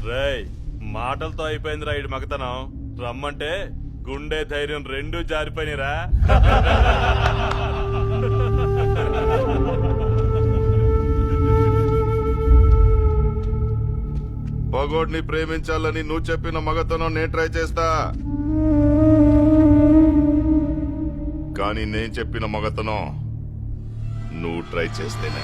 రేయ్ మాటలతో అయిపోయిందిరా ఇటు మగతనం. రమ్మంటే గుండె ధైర్యం రెండూ జారిపోయినరా. పగోడ్ని ప్రేమించాలని నువ్వు చెప్పిన మగతనం నేను ట్రై చేస్తా, కానీ నేను చెప్పిన మగతనం నువ్వు ట్రై చేస్తేనే.